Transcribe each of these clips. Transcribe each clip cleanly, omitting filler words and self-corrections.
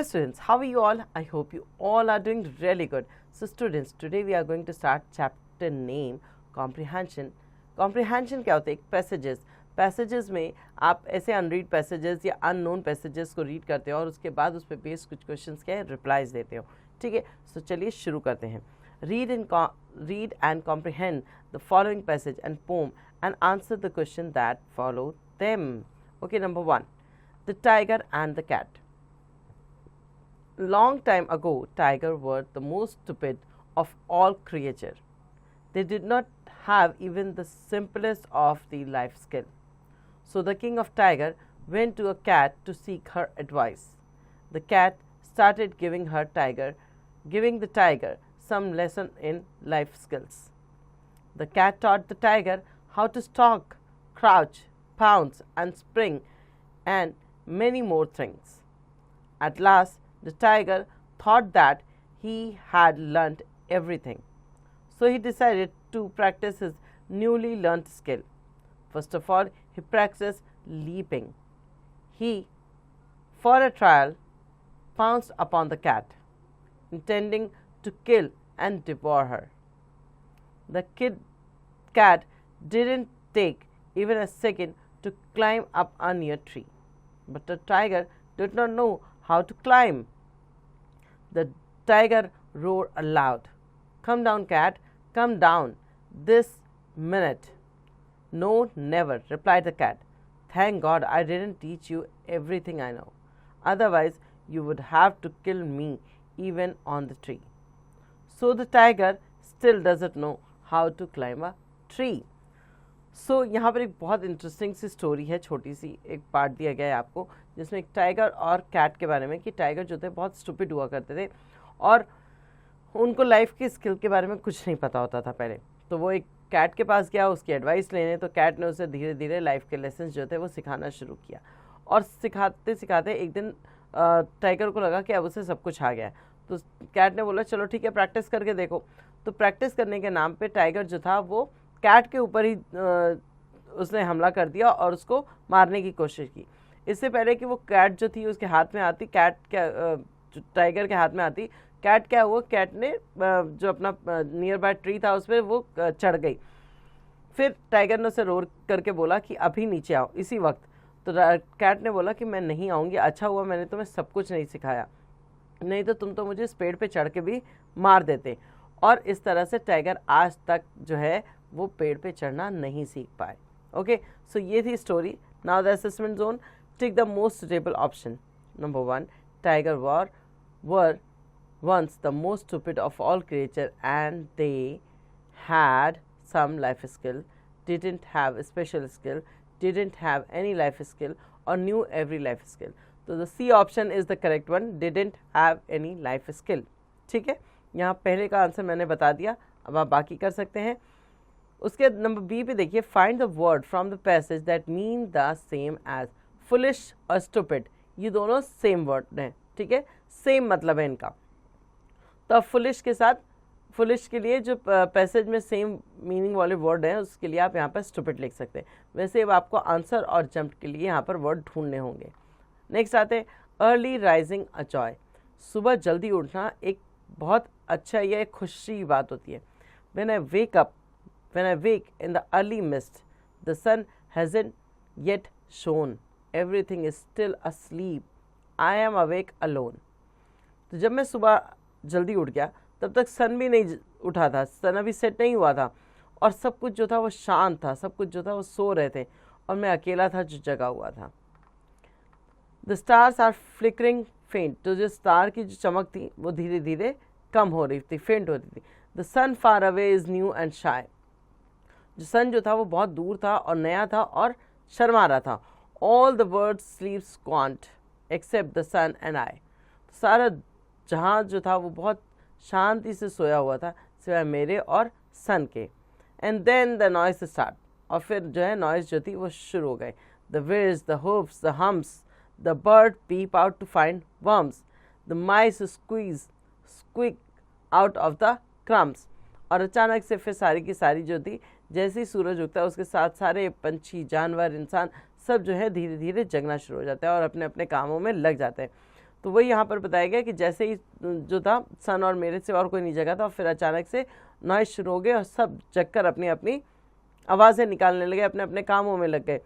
Hello students, how are you all? I hope you all are doing really good. So students, today we are going to start chapter name comprehension. Comprehension क्या होता है? Passages. Passages में आप ऐसे unread passages या unknown passages को read करते हो और उसके बाद उस पर बेस्ड कुछ क्वेश्चंस के रिप्लाईज देते हो. ठीक है, सो चलिए शुरू करते हैं. Read and comprehend the following passage and poem and answer the question that follow them. Okay, number 1. The Tiger and the Cat. Long time ago, tigers were the most stupid of all creatures. They did not have even the simplest of the life skill. So the king of tiger went to a cat to seek her advice. The cat started giving the tiger some lesson in life skills. The cat taught the tiger how to stalk, crouch, pounce, and spring, and many more things. At last, the tiger thought that he had learnt everything. So he decided to practice his newly learnt skill. First of all, he practiced leaping. He, for a trial, pounced upon the cat, intending to kill and devour her. The cat didn't take even a second to climb up a near tree. But the tiger did not know how to climb. The tiger roared aloud, "Come down, cat, come down this minute." "No, never," replied the cat. "Thank God I didn't teach you everything I know. Otherwise, you would have to kill me even on the tree." So the tiger still doesn't know how to climb a tree. सो यहाँ पर एक बहुत interesting सी story है, छोटी सी एक part दिया गया है आपको, जिसमें एक टाइगर और कैट के बारे में, कि टाइगर जो थे बहुत स्टूपिड हुआ करते थे और उनको लाइफ की स्किल के बारे में कुछ नहीं पता होता था पहले. तो वो एक कैट के पास गया उसकी एडवाइस लेने. तो कैट ने उसे धीरे धीरे लाइफ के लेसन जो थे वो सिखाना शुरू किया. और सिखाते सिखाते एक दिन टाइगर को लगा कि अब उसे सब कुछ आ गया है. तो कैट ने बोला चलो ठीक है, प्रैक्टिस करके देखो. तो प्रैक्टिस करने के नाम पे टाइगर जो था वो कैट के ऊपर ही उसने हमला कर दिया और उसको मारने की कोशिश की. इससे पहले कि वो कैट जो थी उसके हाथ में आती, टाइगर के हाथ में आती, कैट क्या हुआ, कैट ने जो अपना नियर बाय ट्री था उस पर वो चढ़ गई. फिर टाइगर ने उसे रोर करके बोला कि अभी नीचे आओ इसी वक्त. तो कैट ने बोला कि मैं नहीं आऊँगी, अच्छा हुआ मैंने तुम्हें सब कुछ नहीं सिखाया, नहीं तो तुम तो मुझे इस पेड़ पे चढ़ के भी मार देते. और इस तरह से टाइगर आज तक जो है वो पेड़ पे चढ़ना नहीं सीख पाए. ओके, सो ये थी story. Now the assessment zone. Tick the most suitable option. Number 1, tiger were once the most stupid of all creatures and they had some life skill, didn't have a special skill, didn't have any life skill or knew every life skill. So the C option is the correct one, didn't have any life skill. ठीक है, यहाँ पहले का answer मैंने बता दिया, अब आप बाकी कर सकते हैं. उसके नंबर बी पे देखिए, find the word from the passage that mean the same as foolish और स्टूपिड. ये दोनों सेम वर्ड हैं, ठीक है, सेम मतलब है इनका. तो अब फुलिश के साथ, फुलिश के लिए जो पैसेज में सेम मीनिंग वाले वर्ड हैं उसके लिए आप यहाँ पर स्टूपिड लिख सकते हैं. वैसे अब आपको आंसर और जंप के लिए यहाँ पर वर्ड ढूंढने होंगे. नेक्स्ट आते हैं अर्ली राइजिंग अ जॉय. सुबह जल्दी उठना एक बहुत अच्छा या एक खुशी बात होती है. When I wake in the early mist, the sun hasn't yet shone. Everything is still asleep. I am awake alone. तो जब मैं सुबह जल्दी उठ गया तब तक सन भी नहीं उठा था, सन अभी सेट नहीं हुआ था और सब कुछ जो था वो शांत था, सब कुछ जो था वो सो रहे थे और मैं अकेला था जो जगा हुआ था. द स्टार्स आर फ्लिकरिंग फेंट. तो जो स्टार की जो चमक थी वो धीरे धीरे कम हो रही थी, फेंट होती थी. The sun far away is new and shy. जो सन जो था वो बहुत दूर था और नया था और शर्मा रहा था. All the world sleeps quant except the sun and I. सारा जहाँ जो था वो बहुत शांति से सोया हुआ था सिवाय मेरे और सन के. And then the noise start. और फिर जो है नॉइस जो थी वो शुरू हो गई. The whizz, the hoofs, the hums, the bird peep out to find worms, the mice squeak out of the crumbs. और अचानक से फिर सारी की सारी जो थी, जैसे ही सूरज उगता है उसके साथ सारे पंछी, जानवर, इंसान सब जो है धीरे धीरे जगना शुरू हो जाता है और अपने अपने कामों में लग जाते हैं. तो वही यहाँ पर बताया गया कि जैसे ही जो था सन और मेरे से और कोई नहीं जगा था, और फिर अचानक से नॉइज शुरू हो गए और सब जगकर अपनी अपनी आवाज़ें निकालने लगे, अपने अपने कामों में लग गए।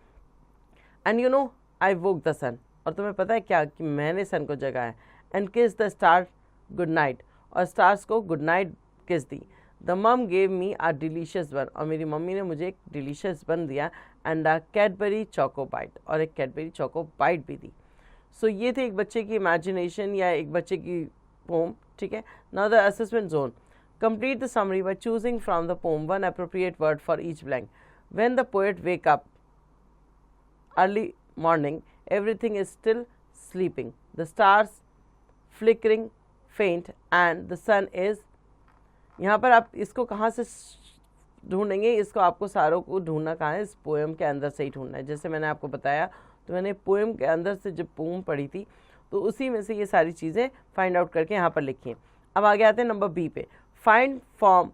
And you know I woke the sun, और तुम्हें पता है क्या कि मैंने सन को जगाया। And kiss the star good night, और स्टार्स को गुड नाइट किस दी। The mum gave me a delicious one, और मेरी मम्मी ने मुझे एक डिलीशियस बन दिया। And a Cadbury choco bite, और एक कैडबरी चोको बाइट भी दी। सो ये थे एक बच्चे की इमेजिनेशन या एक बच्चे की पोम, ठीक है। Now the assessment zone, complete the summary by choosing from the poem one appropriate word for each blank. When the poet wake up early morning, everything is still sleeping. The stars flickering faint and the sun is, यहाँ पर आप इसको कहाँ से ढूंढेंगे, इसको आपको सारों को ढूंढना कहाँ है, इस पोएम के अंदर से ही ढूंढना है। जैसे मैंने आपको बताया, तो मैंने पोएम के अंदर से जब पोएम पढ़ी थी तो उसी में से ये सारी चीज़ें फाइंड आउट करके यहाँ पर लिखी हैं। अब आगे आते हैं नंबर बी पे, find from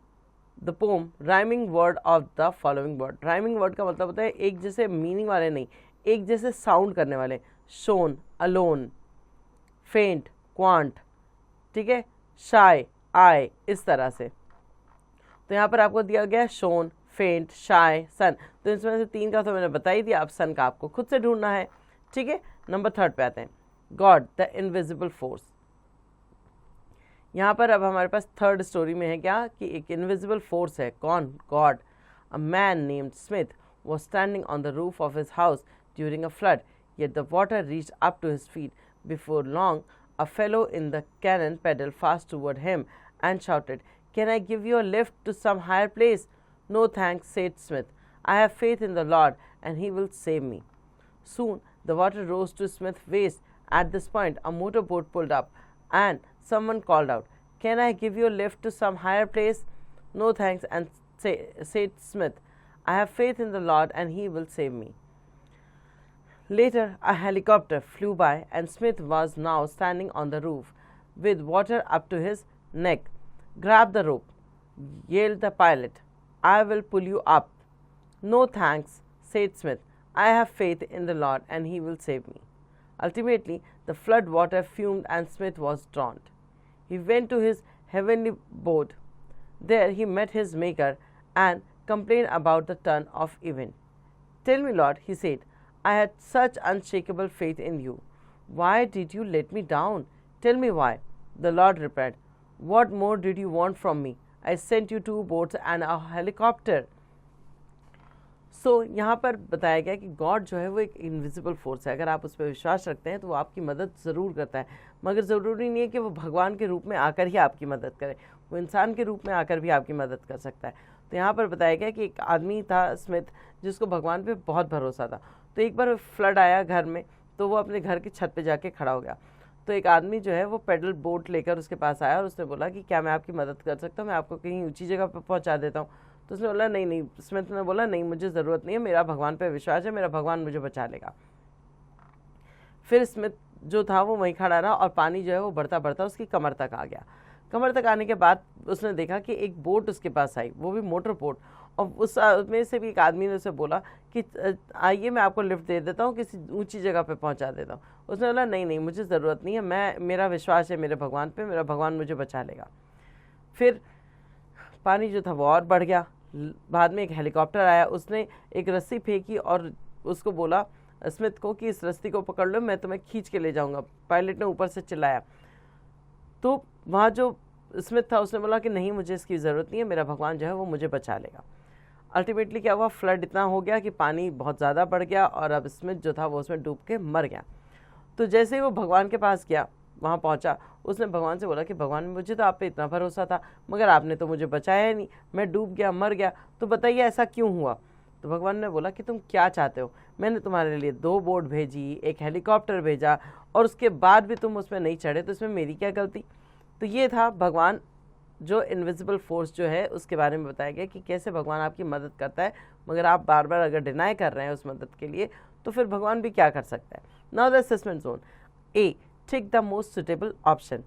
the pome rhyming word of the following word. Rhyming word का मतलब होता है एक जैसे मीनिंग वाले नहीं, एक जैसे साउंड करने वाले। शोन, अलोन, फेंट, क्वांट, ठीक है, शाय, आय, इस तरह से। तो यहाँ पर आपको दिया गया शोन, फेंट, शाय, सन। तो इसमें से तीन का तो मैंने बता ही दिया, अब सन का आपको खुद से ढूंढना है, ठीक है। नंबर थर्ड पे आते हैं, गॉड द इनविजिबल फोर्स। यहाँ पर अब हमारे पास थर्ड स्टोरी में है क्या कि एक इनविजिबल फोर्स है। कौन? God. A man named Smith was standing on the roof of his house during a flood, yet the water reached up to his feet. Before long, a fellow in the cannon paddled fast toward him and shouted, "Can I give you a lift to some higher place?" "No thanks," said Smith. "I have faith in the Lord, and he will save me." Soon, the water rose to Smith's waist. At this point, a motorboat pulled up, and someone called out, "Can I give you a lift to some higher place?" "No thanks," and said Smith. "I have faith in the Lord, and he will save me." Later, a helicopter flew by, and Smith was now standing on the roof with water up to his neck. "Grab the rope," yelled the pilot. "I will pull you up." "No thanks," said Smith. "I have faith in the Lord, and he will save me." Ultimately, the flood water fumed, and Smith was drowned. He went to his heavenly abode. There he met his Maker and complained about the turn of event. "Tell me, Lord," he said, "I had such unshakable faith in you. Why did you let me down? Tell me why." The Lord replied, "What more did you want from me? I sent you 2 boats and a helicopter." यहाँ पर बताया गया कि God जो है वो एक invisible force है। अगर आप उस पर विश्वास रखते हैं तो वो आपकी मदद ज़रूर करता है, मगर ज़रूरी नहीं है कि वो भगवान के रूप में आकर ही आपकी मदद करे, वो इंसान के रूप में आकर भी आपकी मदद कर सकता है। तो यहाँ पर बताया गया कि एक आदमी था स्मिथ, जिसको भगवान पे बहुत भरोसा था। तो एक बार फ्लड आया घर में, तो वो अपने घर की छत पे जाके खड़ा हो गया। तो एक आदमी जो है वो पैडल बोट लेकर उसके पास आया और उसने बोला कि क्या मैं आपकी मदद कर सकता हूँ, मैं आपको कहीं ऊंची जगह पर पहुँचा देता हूँ। तो उसने बोला नहीं। स्मिथ ने बोला नहीं, मुझे ज़रूरत नहीं है, मेरा भगवान पे विश्वास है, मेरा भगवान मुझे बचा लेगा। फिर स्मिथ जो था वो वहीं खड़ा रहा और पानी जो है वो बढ़ता बढ़ता उसकी कमर तक आ गया। कमर तक आने के बाद उसने देखा कि एक बोट उसके पास आई, वो भी मोटर बोट, और उसमें से भी एक आदमी ने उसे बोला कि आइए मैं आपको लिफ्ट दे देता हूँ, किसी ऊंची जगह पे पहुँचा देता हूँ। उसने बोला नहीं, मुझे ज़रूरत नहीं है, मेरा विश्वास है मेरे भगवान पे, मेरा भगवान मुझे बचा लेगा। फिर पानी जो था वो और बढ़ गया। बाद में एक हेलीकॉप्टर आया, उसने एक रस्सी फेंकी और उसको बोला स्मिथ को कि इस रस्सी को पकड़ लो, मैं तुम्हें खींच के ले जाऊंगा। पायलट ने ऊपर से चिल्लाया। तो वहाँ जो स्मिथ था उसने बोला कि नहीं, मुझे इसकी ज़रूरत नहीं है, मेरा भगवान जो है वो मुझे बचा लेगा। अल्टीमेटली क्या हुआ, फ्लड इतना हो गया कि पानी बहुत ज़्यादा बढ़ गया और अब स्मिथ जो था वो उसमें डूब के मर गया। तो जैसे ही वो भगवान के पास गया, वहाँ पहुँचा, उसने भगवान से बोला कि भगवान, मुझे तो आप पे इतना भरोसा था, मगर आपने तो मुझे बचाया ही नहीं, मैं डूब गया, मर गया, तो बताइए ऐसा क्यों हुआ। तो भगवान ने बोला कि तुम क्या चाहते हो, मैंने तुम्हारे लिए 2 बोट भेजी, एक हेलीकॉप्टर भेजा, और उसके बाद भी तुम उसमें नहीं चढ़े, तो इसमें मेरी क्या गलती। तो ये था भगवान जो इनविजिबल फोर्स जो है उसके बारे में बताया गया कि कैसे भगवान आपकी मदद करता है, मगर आप बार बार अगर डिनाई कर रहे हैं उस मदद के लिए, तो फिर भगवान भी क्या कर सकता है। Now the assessment zone. A, tick the most suitable option.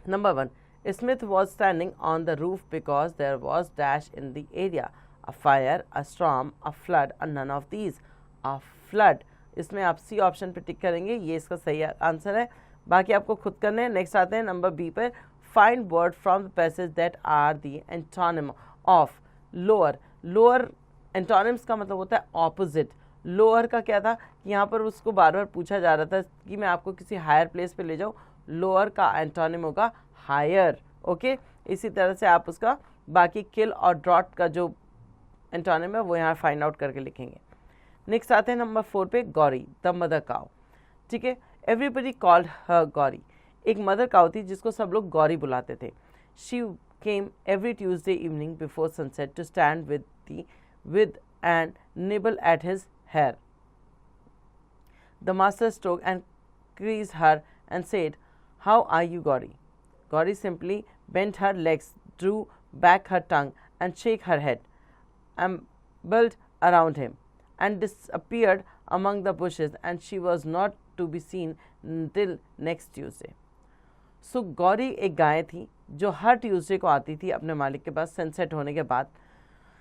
Number 1, Smith was standing on the roof because there was dash in the area, a fire, a storm, a flood, or none of these. A flood, इसमें आप C option पे टिक करेंगे, ये इसका सही answer है। बाकी आपको खुद करने हैं। नेक्स्ट आते हैं नंबर बी पर, find word from the passage that are the antonym of lower. Lower antonyms का मतलब होता है ऑपोजिट। लोअर का क्या था कि यहाँ पर उसको बार बार पूछा जा रहा था कि मैं आपको किसी हायर प्लेस पे ले जाऊँ, लोअर का एंटोनिम होगा हायर। ओके, इसी तरह से आप उसका बाकी किल और ड्रॉट का जो एंटोनिम है वो यहाँ फाइंड आउट करके लिखेंगे। नेक्स्ट आते हैं नंबर 4 पे, गौरी द मदर काउ। ठीक है, एवरीबडी कॉल्ड हर गौरी। एक मदर काउ थी जिसको सब लोग गौरी बुलाते थे। She came every Tuesday evening before sunset to stand with and nibble at his hair. The master stroked and caressed her and said, "How are you, Gauri?" Gauri simply bent her legs, drew back her tongue, and shook her head, ambled around him, and disappeared among the bushes, and she was not to be seen till next Tuesday. So Gauri एक गाय थी जो हर Tuesday को आती थी अपने मालिक के पास sunset होने के बाद,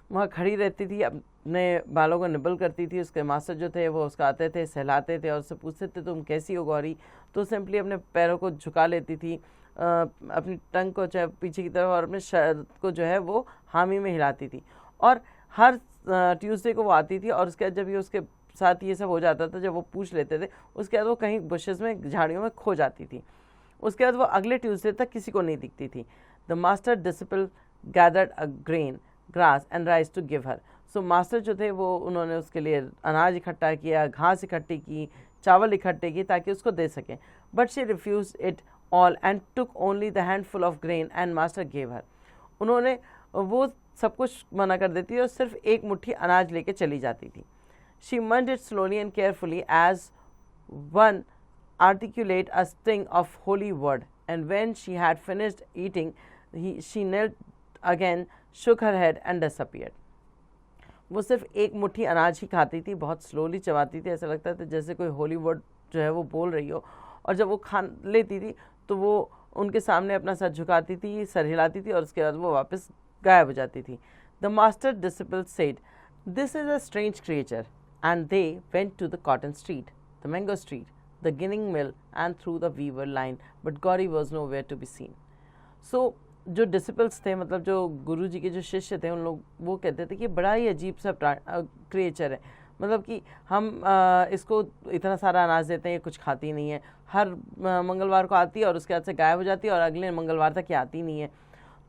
वहाँ खड़ी रहती थी, अपने बालों को निबल करती थी। उसके मास्टर जो थे वो उसका आते थे, सहलाते थे और उससे पूछते थे तुम कैसी हो गौरी, तो सिंपली अपने पैरों को झुका लेती थी, अपनी टंग को चाहे पीछे की तरफ और अपने शर्ट को जो है वो हामी में हिलाती थी। और हर ट्यूसडे को वो आती थी और उसके बाद जब ये उसके साथ ये सब हो जाता था, जब वो पूछ लेते थे, उसके बाद वो कहीं बुशेस में, झाड़ियों में खो जाती थी। उसके बाद वो अगले ट्यूसडे तक किसी को नहीं दिखती थी। The master disciple gathered a grain grass and rice to give her. So master जो थे वो उन्होंने उसके लिए अनाज इकट्ठा किया, घास इकट्ठी की, चावल इकट्ठे किए ताकि उसको दे सकें। But she refuse it all and took only the handful of grain and master gave her. उन्होंने वो सब कुछ मना कर देती और सिर्फ एक मुट्ठी अनाज लेके चली जाती थी। She mend it slowly and carefully as one articulate a string of holy word, and when she had finished eating, she knelt again, shook her head and disappeared. वो सिर्फ एक मुट्ठी अनाज ही खाती थी, बहुत स्लोली चबाती थी, ऐसा लगता था जैसे कोई होली वर्ड जो है वो बोल रही हो। और जब वो खा लेती थी तो वो उनके सामने अपना सर झुकाती थी, सर हिलाती थी और उसके बाद वो वापस गायब हो जाती थी। The master disciple said, this is a strange creature, and they went to the cotton street, the mango street, the ginning mill and through the weaver line, but Gauri was nowhere to be seen. So जो disciples थे, मतलब जो गुरु जी के जो शिष्य थे, उन लोग वो कहते थे कि बड़ा ही अजीब सा क्रिएचर है, मतलब कि हम इसको इतना सारा अनाज देते हैं, ये कुछ खाती नहीं है, हर मंगलवार को आती है और उसके बाद से गायब हो जाती है और अगले मंगलवार तक ये आती नहीं है।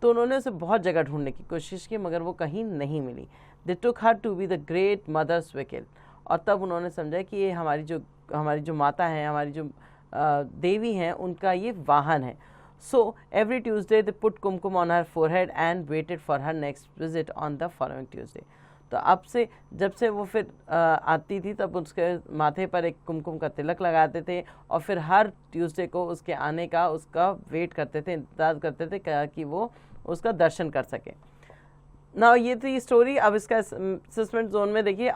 तो उन्होंने उसे बहुत जगह ढूंढने की कोशिश की मगर वो कहीं नहीं मिली। They took her to be the great mother's vehicle, और तब उन्होंने समझा कि ये हमारी जो माता हैं, हमारी जो देवी हैं, उनका ये वाहन है। So every Tuesday they put Kumkum on her forehead and waited for her next visit on the following Tuesday. तो अब से जब से वो फिर आती थी तब उसके माथे पर एक कुमकुम का तिलक लगाते थे और फिर हर ट्यूसडे को उसके आने का उसका वेट करते थे, इंतजार करते थे कि वो उसका दर्शन कर सके। ना ये थी स्टोरी। अब इसका असेसमेंट जोन में देखिए,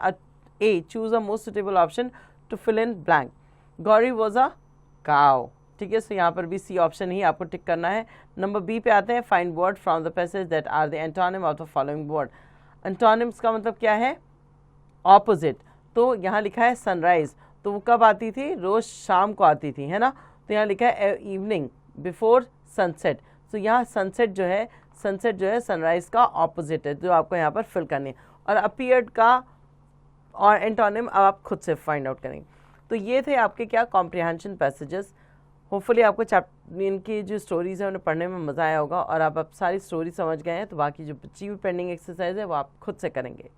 a choose a most suitable option to fill in blank. Gauri was a cow, ठीक है, सो यहाँ पर भी सी ऑप्शन ही आपको टिक करना है। नंबर बी पे आते हैं, find word from the passage that are the antonym of the following word. Antonyms का मतलब क्या है? ऑपोजिट। तो यहाँ लिखा है सनराइज, तो वो कब आती थी? रोज शाम को आती थी, है ना। तो यहाँ लिखा है इवनिंग बिफोर सनसेट। तो यहाँ सनसेट जो है सनराइज का ऑपोजिट है, जो आपको यहाँ पर फिल करनी है। और अपीयर्ड का और एंटोनिम अब आप खुद से फाइंड आउट करेंगे। तो ये थे आपके क्या कॉम्प्रिहेंशन पैसेजेस। होपफुली आपको इनकी जो स्टोरीज़ है उन्हें पढ़ने में मज़ा आया होगा और आप सारी स्टोरी समझ गए हैं। तो बाकी जो बची हुई पेंडिंग एक्सरसाइज है वो आप खुद से करेंगे।